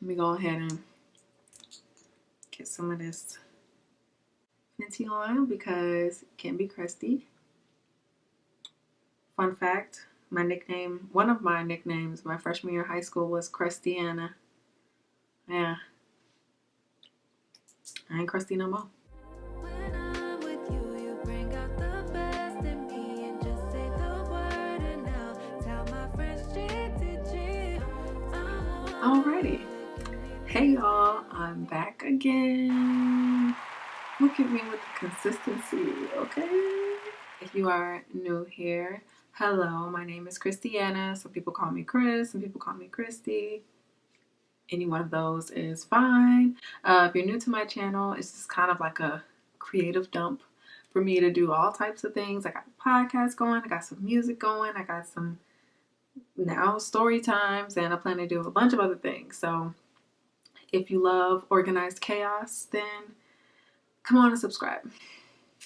Let me go ahead and get some of this Fenty on because it can be crusty. Fun fact, one of my nicknames my freshman year of high school was Crustiana. Yeah. I ain't crusty no more. Alrighty. Hey y'all, I'm back again. Look at me with the consistency, okay? If you are new here, hello, my name is Christiana. Some people call me Chris, some people call me Christy. Any one of those is fine. If you're new to my channel, it's just kind of like a creative dump for me to do all types of things. I got a podcast going, I got some music going, I got some now story times, and I plan to do a bunch of other things. So if you love organized chaos, then come on and subscribe.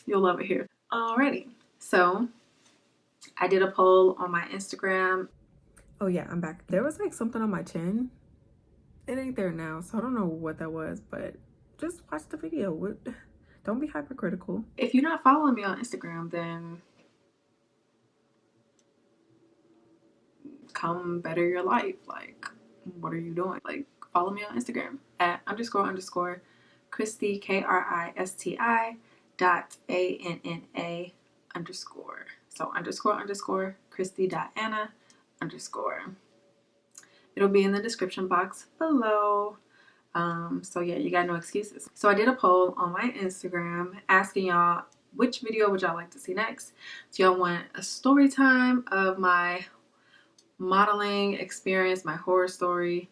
You'll love it here. Alrighty. So I did a poll on my Instagram. Oh yeah, I'm back. There was like something on my chin. It ain't there now, so I don't know what that was, but just watch the video. Don't be hypercritical. If you're not following me on Instagram, then come better your life. Like, what are you doing? Like, follow me on Instagram at __ Christy, KRISTI .ANNA _. So __ Christy.Anna _. It'll be in the description box below. So yeah, you got no excuses. So I did a poll on my Instagram asking y'all which video would y'all like to see next. Do y'all want a story time of my modeling experience, my horror story,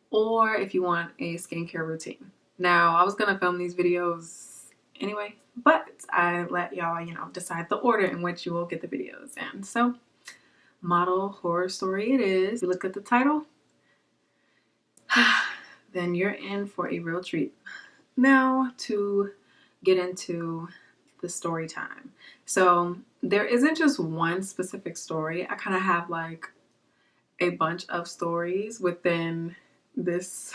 or if you want a skincare routine. Now, I was gonna film these videos anyway, but I let y'all, decide the order in which you will get the videos. And so, model horror story it is. You look at the title, then you're in for a real treat. Now, to get into the story time. So, there isn't just one specific story. I kind of have like a bunch of stories within this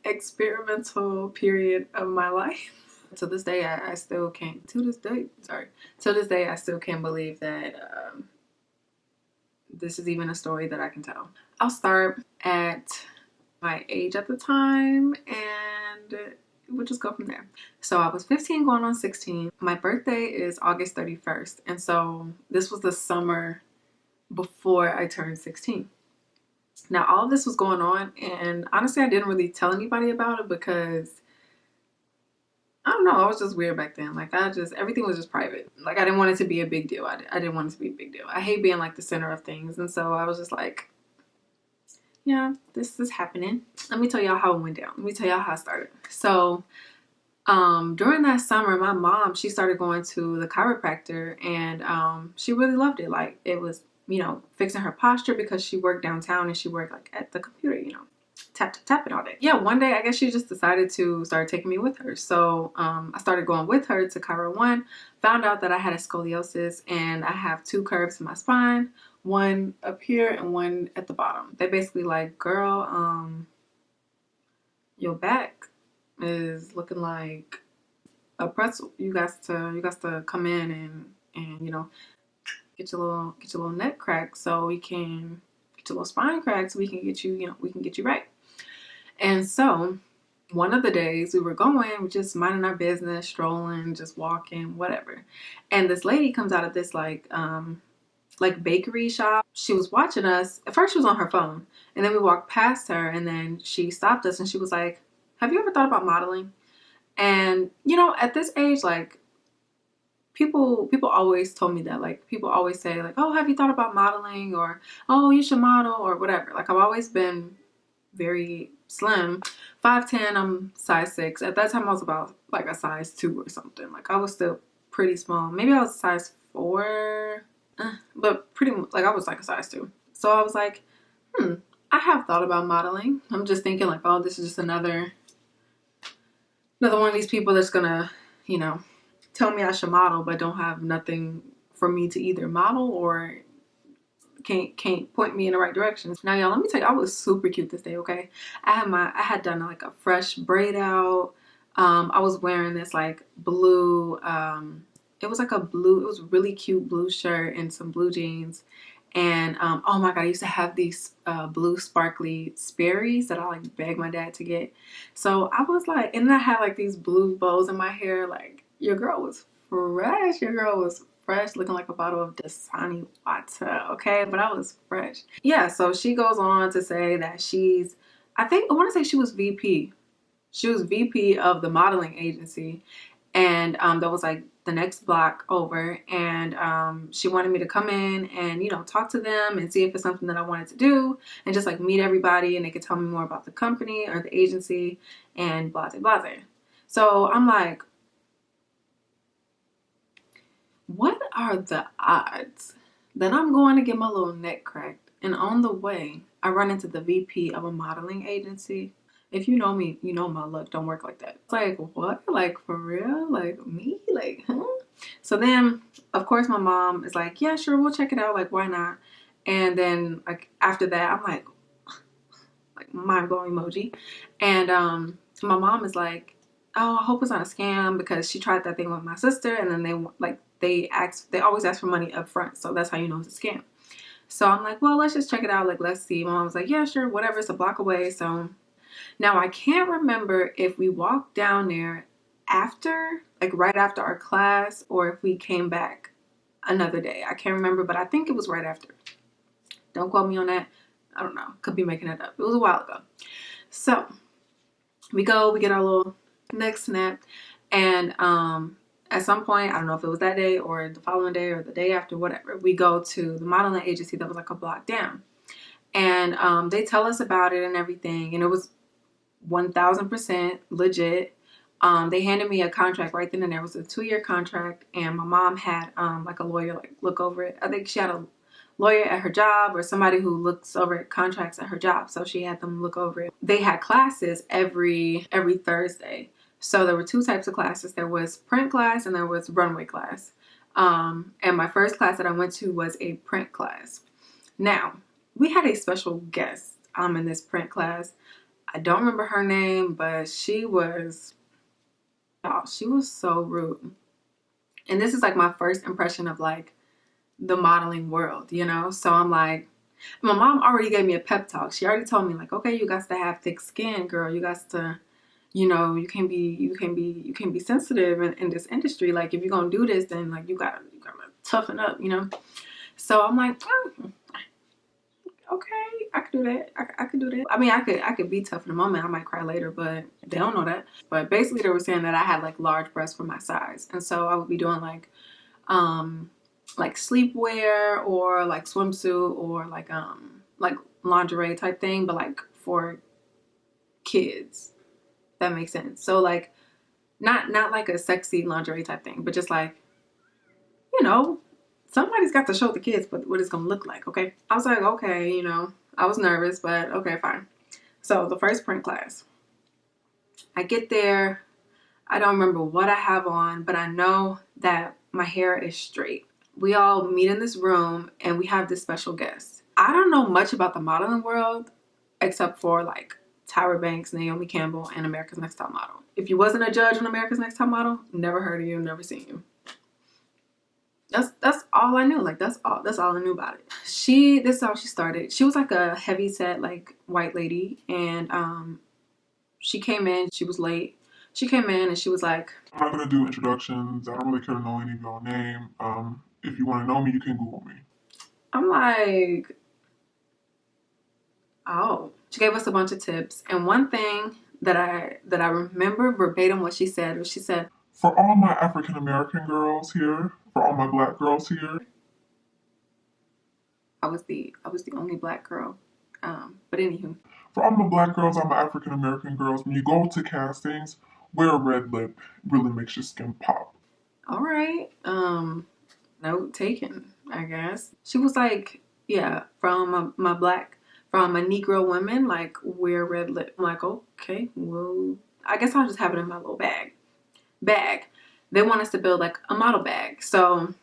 experimental period of my life. To this day, I still can't. To this day, I still can't believe that this is even a story that I can tell. I'll start at my age at the time, and we'll just go from there. So I was 15 going on 16. My birthday is August 31st, and so this was the summer before I turned 16. Now, all of this was going on, and honestly, I didn't really tell anybody about it because, I don't know, I was just weird back then. Like, everything was just private. Like, I didn't want it to be a big deal. I didn't want it to be a big deal. I hate being, like, the center of things, and so I was just like, yeah, this is happening. Let me tell y'all how it went down. Let me tell y'all how it started. So, during that summer, my mom, she started going to the chiropractor, and she really loved it. Like, it was, fixing her posture because she worked downtown and she worked like at the computer, tapping all day. Yeah, one day I guess she just decided to start taking me with her. So I started going with her to Chiro 1, found out that I had a scoliosis and I have 2 curves in my spine, one up here and one at the bottom. They basically like, girl, your back is looking like a pretzel. You got to come in and get your little neck cracked so we can get your little spine cracked so we can get you right. And so one of the days we were going, just minding our business, strolling, just walking, whatever. And this lady comes out of this like bakery shop. She was watching us. At first she was on her phone, and then we walked past her, and then she stopped us and she was like, "Have you ever thought about modeling?" And at this age, like, people always told me that. Like, people always say like, "Oh, have you thought about modeling?" or "Oh, you should model," or whatever. Like, I've always been very slim, 5'10", I'm size 6. At that time I was about like a size 2 or something. Like, I was still pretty small. Maybe I was size 4, but pretty much like I was like a size 2. So I was like, I have thought about modeling. I'm just thinking like, oh, this is just another one of these people that's gonna tell me I should model, but don't have nothing for me to either model or can't point me in the right direction. Now, y'all, let me tell you, I was super cute this day, okay? I had done like a fresh braid out. I was wearing this like blue, it was like it was really cute blue shirt and some blue jeans. And oh my god, I used to have these blue sparkly Sperry's that I like begged my dad to get. So I was like, and I had like these blue bows in my hair. Like, your girl was fresh. Your girl was fresh, looking like a bottle of Dasani water. Okay, but I was fresh. Yeah. So she goes on to say that I want to say she was VP. She was VP of the modeling agency, and that was like the next block over. And she wanted me to come in and, you know, talk to them and see if it's something that I wanted to do, and just like meet everybody, and they could tell me more about the company or the agency and blah blah blah. So I'm like, what are the odds that I'm going to get my little neck cracked, and on the way I run into the VP of a modeling agency? If you know me, you know my luck don't work like that. It's like, what? Like, for real? Like, me? Like, huh? So then, of course, my mom is like, yeah, sure, we'll check it out. Like, why not? And then, like, after that, I'm like mind-blowing emoji. And my mom is like, oh, I hope it's not a scam, because she tried that thing with my sister, and then they always ask for money up front. So that's how you know it's a scam. So I'm like, well, let's just check it out. Like, let's see. My mom was like, yeah, sure, whatever. It's a block away. So now, I can't remember if we walked down there after, like right after our class, or if we came back another day. I can't remember, but I think it was right after. Don't quote me on that. I don't know. Could be making it up. It was a while ago. So we get our little neck snap, and at some point, I don't know if it was that day or the following day or the day after, whatever, we go to the modeling agency that was like a block down. And they tell us about it and everything, and it was 1000% legit. They handed me a contract right then and there. It was a 2-year contract, and my mom had like a lawyer like look over it. I think she had a lawyer at her job, or somebody who looks over contracts at her job, so she had them look over it. They had classes every Thursday. So there were 2 types of classes. There was print class and there was runway class. And my first class that I went to was a print class. Now, we had a special guest in this print class. I don't remember her name, but she was so rude. And this is like my first impression of like the modeling world, you know? So I'm like, my mom already gave me a pep talk. She already told me like, okay, you got to have thick skin, girl. You got to, you know, you can be sensitive in this industry. Like, if you're going to do this, then like you gotta toughen up, you know? So I'm like, okay, I could do that. I could do that. I mean, I could be tough in a moment. I might cry later, but they don't know that. But basically, they were saying that I had like large breasts for my size, and so I would be doing like sleepwear or like swimsuit or like lingerie type thing, but like for kids. That makes sense. So like not like a sexy lingerie type thing, but just like, you know, somebody's got to show the kids what it's gonna look like, okay? I was like, okay, you know, I was nervous, but okay, fine. So the first print class, I get there. I don't remember what I have on, but I know that my hair is straight. We all meet in this room, and we have this special guest. I don't know much about the modeling world, except for like Tyra Banks, Naomi Campbell, and America's Next Top Model. If you wasn't a judge on America's Next Top Model, never heard of you, never seen you. That's all I knew. Like, that's all I knew about it. This is how she started. She was like a heavy set, like, white lady, and she came in. She was late. She came in and she was like, I'm not gonna do introductions. I don't really care to know any of your name. If you want to know me, you can Google me. I'm like, oh. She gave us a bunch of tips, and one thing that I remember verbatim what she said was, she said, for all my African American girls here, for all my Black girls here. I was the only Black girl. But anywho, for all my Black girls, all my African American girls, when you go to castings, wear a red lip. It really makes your skin pop. All right. Note taken, I guess. She was like, yeah, from a Negro women, like, wear red lip. I'm like, okay, well, I guess I'll just have it in my little bag. They want us to build like a model bag. So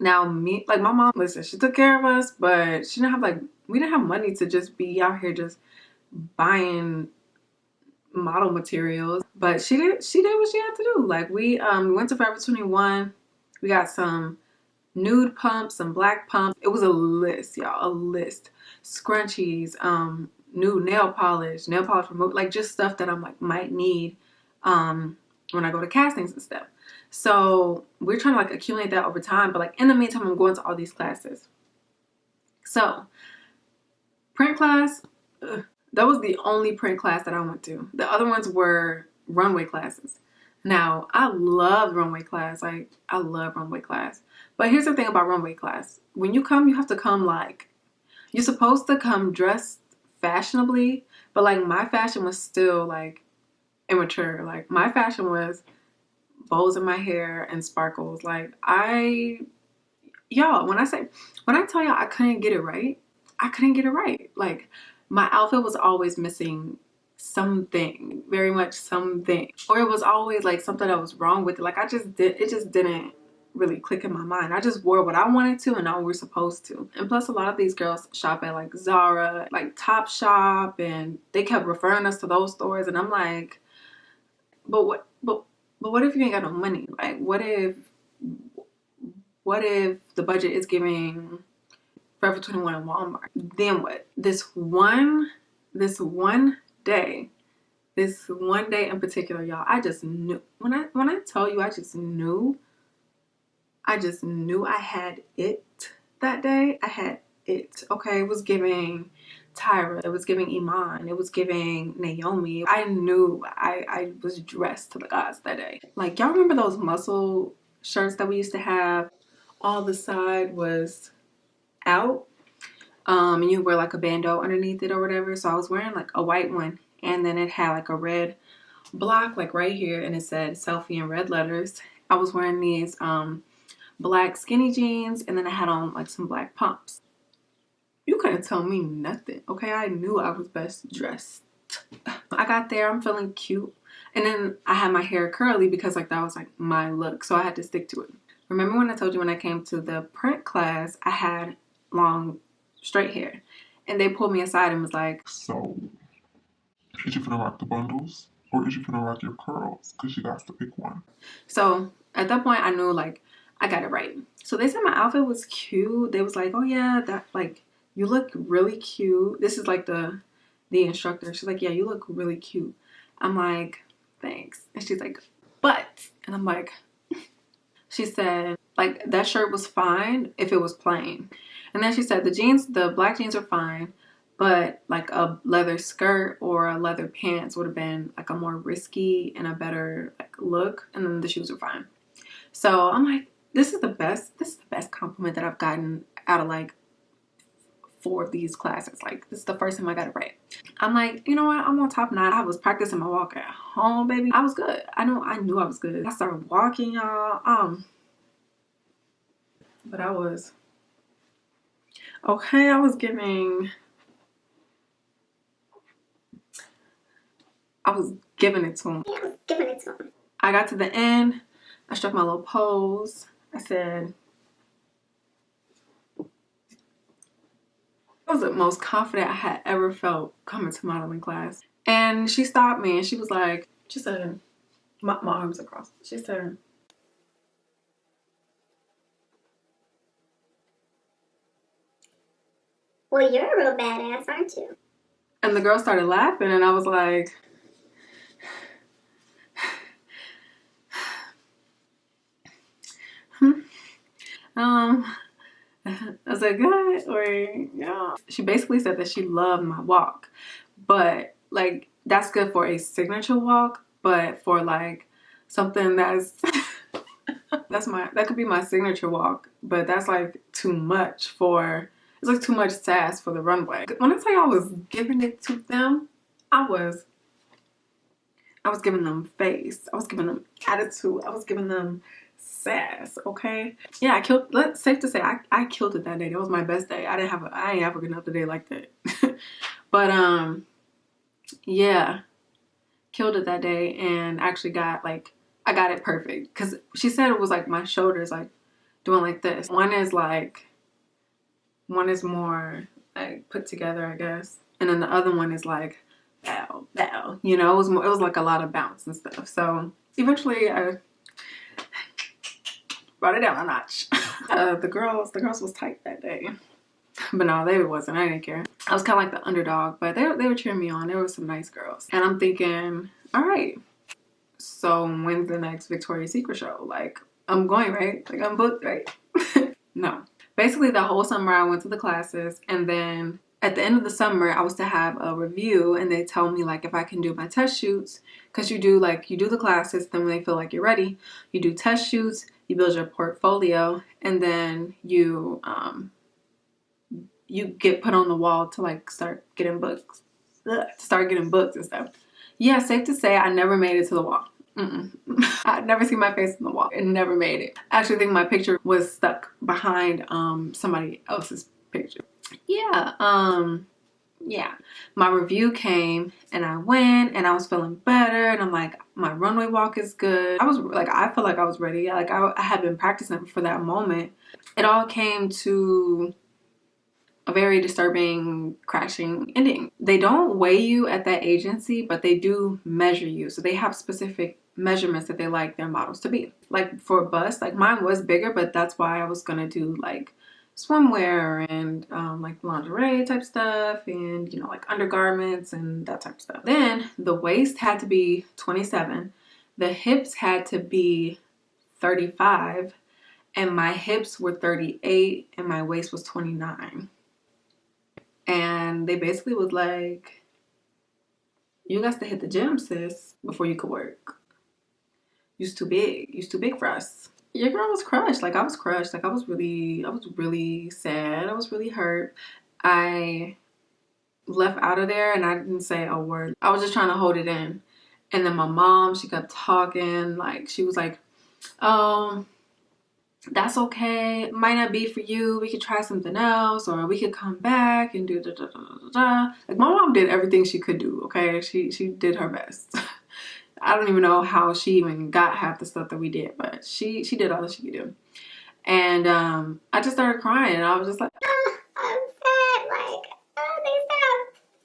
Now me, like my mom, listen, she took care of us, but she didn't have like, we didn't have money to just be out here just buying model materials. But she did what she had to do. Like we went to Forever 21. We got some nude pumps, some black pumps. It was a list, y'all, a list. Scrunchies, new nail polish remover, like just stuff that I'm like might need when I go to castings and stuff. So we're trying to like accumulate that over time, but like in the meantime, I'm going to all these classes. So print class, that was the only print class that I went to. The other ones were runway classes. Now, I love runway class. Like, I love runway class. But here's the thing about runway class. When you come, you have to come like, you're supposed to come dressed fashionably, but like my fashion was still like immature. Like, my fashion was bows in my hair and sparkles. Like, y'all, when I tell y'all I couldn't get it right, I couldn't get it right. Like, my outfit was always missing something, very much something, or it was always like something that was wrong with it. Like, it just didn't really click in my mind. I just wore what I wanted to and not what we're supposed to. And plus, a lot of these girls shop at like Zara, like Topshop, and they kept referring us to those stores. And I'm like, but what if you ain't got no money? Like, what if the budget is giving Forever 21 and Walmart? Then what? This one day, this one day in particular, y'all, I just knew. When I tell you, I just knew I had it that day. I had it. Okay, it was giving Tyra. It was giving Iman. It was giving Naomi. I knew I was dressed to the gods that day. Like, y'all remember those muscle shirts that we used to have? All the side was out. And you wear like a bandeau underneath it or whatever. So I was wearing like a white one, and then it had like a red block like right here, and it said selfie in red letters. I was wearing these black skinny jeans, and then I had on like some black pumps. You couldn't tell me nothing. Okay, I knew I was best dressed. I got there, I'm feeling cute, and then I had my hair curly because like that was like my look, so I had to stick to it. Remember when I told you when I came to the print class, I had long straight hair, and they pulled me aside and was like, So, is you finna rock the bundles or is you finna rock your curls? Because you got to pick one. so at that point I knew like I got it right. So they said my outfit was cute. They was like, oh yeah, that like you look really cute. This is like the instructor. She's like, yeah, you look really cute. I'm like, thanks. And she's like, but, and I'm like, she said like that shirt was fine if it was plain. And then she said the black jeans are fine, but like a leather skirt or a leather pants would have been like a more risky and a better like look. And then the shoes were fine. So I'm like, this is the best compliment that I've gotten out of like 4 of these classes. Like, this is the first time I got it right. I'm like, you know what? I'm on top 9. I was practicing my walk at home, baby. I was good. I knew I was good. I started walking, y'all. But I was okay. I was giving it to him. I got to the end. I struck my little pose. I said, I was the most confident I had ever felt coming to modeling class. And she stopped me and she said, my arms across. She said, well, you're a real badass, aren't you? And the girl started laughing, and I was like, I was like, good, or yeah. She basically said that she loved my walk, but like that's good for a signature walk, but for like something that could be my signature walk, but that's like too much it's like too much sass for the runway. When I tell you I was giving it to them, I was giving them face. I was giving them attitude. I was giving them sass, okay? Yeah, I killed, safe to say, I killed it that day. That was my best day. I ain't have a good enough day like that. But, yeah, killed it that day and actually got, like, I got it perfect. Because she said it was, like, my shoulders, like, doing like this. One is more like put together, I guess. And then the other one is like bow, bow. You know, it was like a lot of bounce and stuff. So eventually I brought it down a notch. The girls was tight that day. But no, they wasn't. I didn't care. I was kind of like the underdog, but they were cheering me on. There were some nice girls. And I'm thinking, all right, so when's the next Victoria's Secret show? Like, I'm going, right? Like, I'm booked, right? No. Basically, the whole summer I went to the classes, and then at the end of the summer, I was to have a review, and they tell me like if I can do my test shoots, because you do the classes, then when they feel like you're ready, you do test shoots, you build your portfolio, and then you get put on the wall to like start getting books, and stuff. Yeah, safe to say I never made it to the wall. I'd never seen my face on the wall and never made it. I actually think my picture was stuck behind somebody else's picture. Yeah, my review came and I went and I was feeling better and I'm like, my runway walk is good. I feel like I was ready. Like I had been practicing for that moment. It all came to a very disturbing, crashing ending. They don't weigh you at that agency, but they do measure you. So they have specific measurements that they like their models to be. Like for a bust, like mine was bigger, but that's why I was gonna do like swimwear and like lingerie type stuff and, you know, like undergarments and that type of stuff. Then the waist had to be 27. The hips had to be 35. And my hips were 38 and my waist was 29. And they basically was like, you got to hit the gym, sis, before you could work. You's too big. You's too big for us. Your girl was crushed. Like I was crushed. Like I was really sad. I was really hurt. I left out of there and I didn't say a word. I was just trying to hold it in. And then my mom, she kept talking. Like she was like, oh, that's okay. It might not be for you. We could try something else, or we could come back and do da da da da da. Like my mom did everything she could do. Okay, she did her best. I don't even know how she even got half the stuff that we did, but she did all that she could do. And I just started crying, and I was just like, I'm fat. Like, oh, they said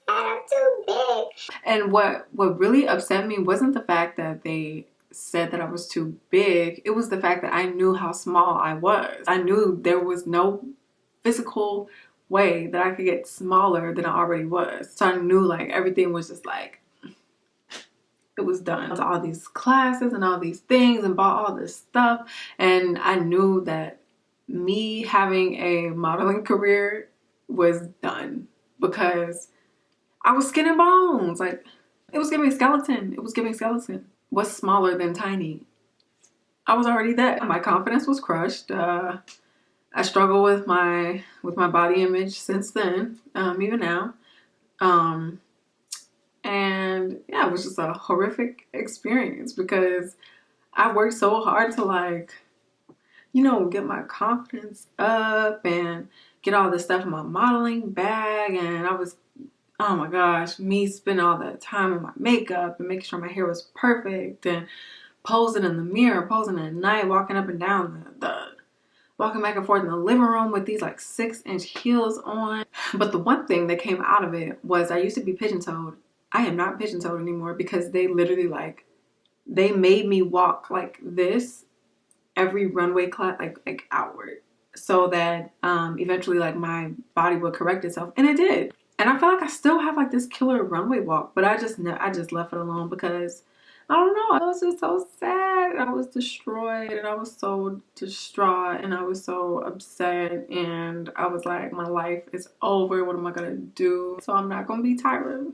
I'm too big. And what really upset me wasn't the fact that they said that I was too big. It was the fact that I knew how small I was. I knew there was no physical way that I could get smaller than I already was. So I knew like everything was just like, it was done. All these classes and all these things and bought all this stuff. And I knew that me having a modeling career was done because I was skin and bones. Like it was giving skeleton. It was giving skeleton. What's smaller than tiny? I was already that. My confidence was crushed. I struggle with my body image since then, even now. And yeah, it was just a horrific experience because I worked so hard to like, you know, get my confidence up and get all this stuff in my modeling bag. And I was, oh my gosh, me spending all that time on my makeup and making sure my hair was perfect and posing in the mirror, posing at night, walking up and down walking back and forth in the living room with these like 6-inch heels on. But the one thing that came out of it was I used to be pigeon-toed. I am not pigeon-toed anymore because they literally like, they made me walk like this every runway class, like outward, so that eventually like my body would correct itself, and it did. And I feel like I still have like this killer runway walk, but I just left it alone because I don't know. I was just so sad. I was destroyed and I was so distraught and I was so upset and I was like, my life is over. What am I gonna do? So I'm not gonna be Tyra.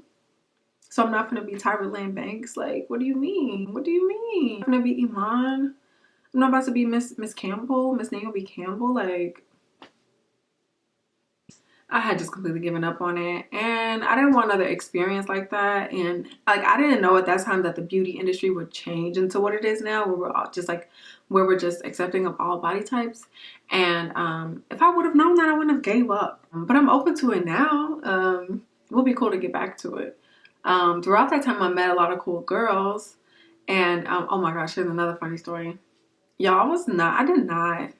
So I'm not gonna be Tyra Lane Banks. Like, what do you mean? What do you mean? I'm gonna be Iman. I'm not about to be Miss Campbell, Miss Naomi Campbell. Like, I had just completely given up on it, and I didn't want another experience like that. And like, I didn't know at that time that the beauty industry would change into what it is now, where we're all just like, where we're just accepting of all body types. And if I would have known that, I wouldn't have gave up. But I'm open to it now. It would be cool to get back to it. Throughout that time, I met a lot of cool girls, and oh my gosh, here's another funny story. Y'all, I did not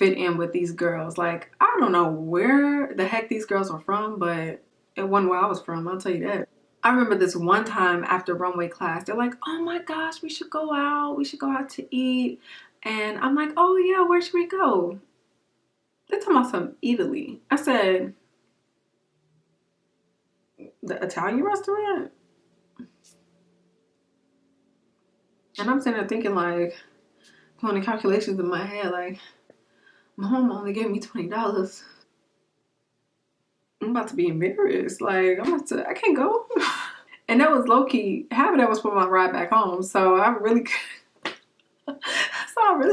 fit in with these girls. Like, I don't know where the heck these girls were from, but it wasn't where I was from, I'll tell you that. I remember this one time after runway class, they're like, oh my gosh, we should go out. We should go out to eat. And I'm like, oh yeah, where should we go? They're talking about some Italy. I said, the Italian restaurant? And I'm sitting there thinking, like, doing the calculations in my head, like, my mom only gave me $20. I'm about to be embarrassed. Like, I can't go. And that was low key. Half of that was for my ride back home. So I really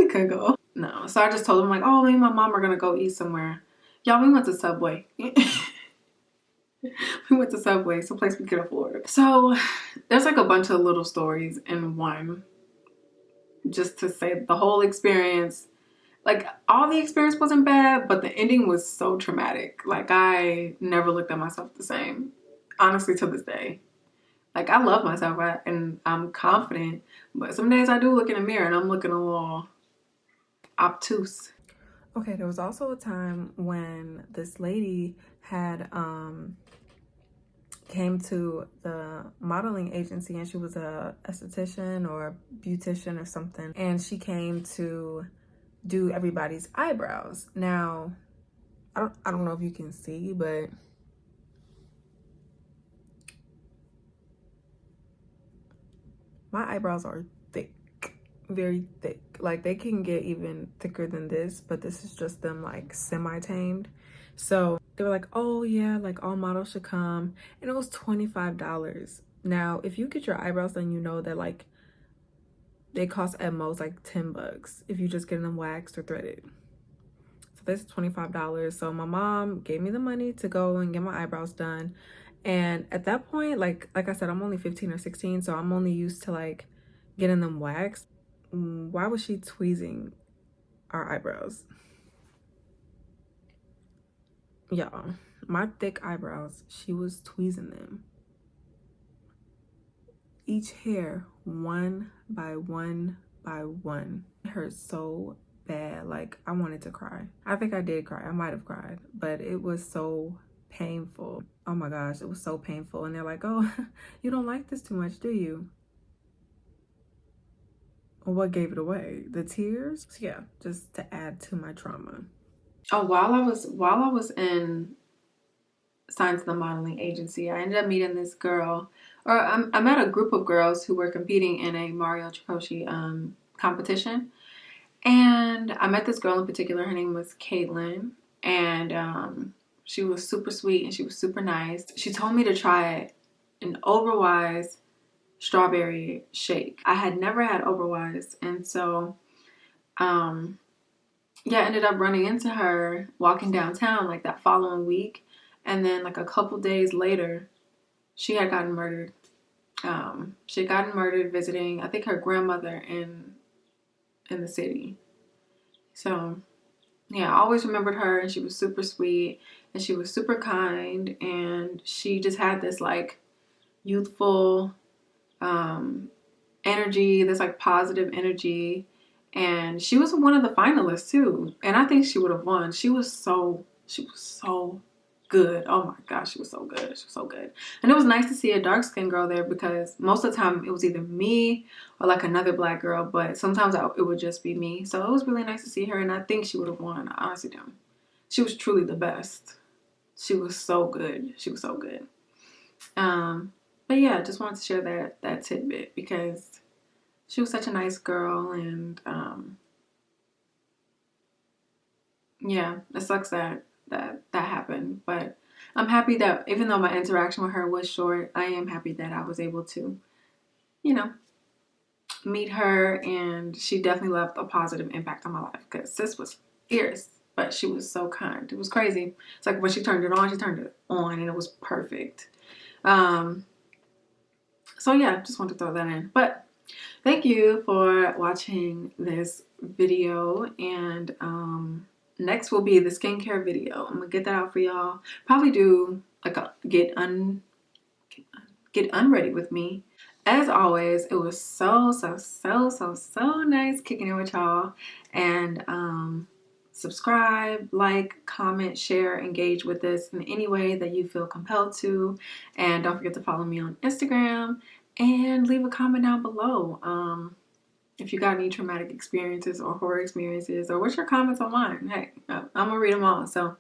couldn't go. No. So I just told them, like, oh, me and my mom are going to go eat somewhere. Y'all, we went to Subway. We went to Subway, someplace we could afford. So there's like a bunch of little stories in one. Just to say the whole experience, like all the experience wasn't bad, but the ending was so traumatic. Like I never looked at myself the same, honestly, to this day. Like I love myself and I'm confident, but some days I do look in the mirror and I'm looking a little obtuse. Okay, there was also a time when this lady had came to the modeling agency, and she was a esthetician or a beautician or something, and she came to do everybody's eyebrows. Now, I don't know if you can see, but my eyebrows are thick, very thick. Like they can get even thicker than this, but this is just them like semi-tamed. So they were like, oh yeah, like all models should come. And it was $25. Now, if you get your eyebrows done, you know that like they cost at most like $10 if you just get them waxed or threaded. So this is $25. So my mom gave me the money to go and get my eyebrows done. And at that point, like I said, I'm only 15 or 16, so I'm only used to like getting them waxed. Why was she tweezing our eyebrows? Y'all, my thick eyebrows, she was tweezing them. Each hair, one by one by one. It hurt so bad. Like, I wanted to cry. I think I did cry. I might have cried, but it was so painful. Oh my gosh, it was so painful. And they're like, oh, you don't like this too much, do you? Well, what gave it away? The tears? So yeah, just to add to my trauma. Oh, while I was in signed to the modeling agency, I ended up meeting this girl, or I met a group of girls who were competing in a Mario Tricoci competition. And I met this girl in particular. Her name was Caitlin. And she was super sweet and she was super nice. She told me to try an Overwise strawberry shake. I had never had Overwise. And so, yeah, I ended up running into her walking downtown like that following week. And then like a couple days later, she had gotten murdered. She had gotten murdered visiting, I think, her grandmother in the city. So, yeah, I always remembered her, and she was super sweet, and she was super kind, and she just had this like youthful energy, this like positive energy, and she was one of the finalists too, and I think she would have won. She was so good. Oh my gosh, she was so good. She was so good. And it was nice to see a dark-skinned girl there because most of the time it was either me or like another black girl, but sometimes it would just be me. So it was really nice to see her, and I think she would have won. I honestly do. She was truly the best. She was so good. She was so good. But yeah, just wanted to share that tidbit because she was such a nice girl, and yeah, it sucks that happened, but I'm happy that even though my interaction with her was short, I am happy that I was able to, you know, meet her, and she definitely left a positive impact on my life because sis was fierce, but she was so kind. It was crazy. It's like when she turned it on, and it was perfect. So yeah, just wanted to throw that in. But thank you for watching this video, and next will be the skincare video. I'm gonna get that out for y'all. Probably do like a get unready with me. As always, it was so nice kicking it with y'all, and subscribe, like, comment, share, engage with this in any way that you feel compelled to. And don't forget to follow me on Instagram and leave a comment down below. If you got any traumatic experiences or horror experiences, or what's your comments on mine? Hey, I'm gonna read them all. So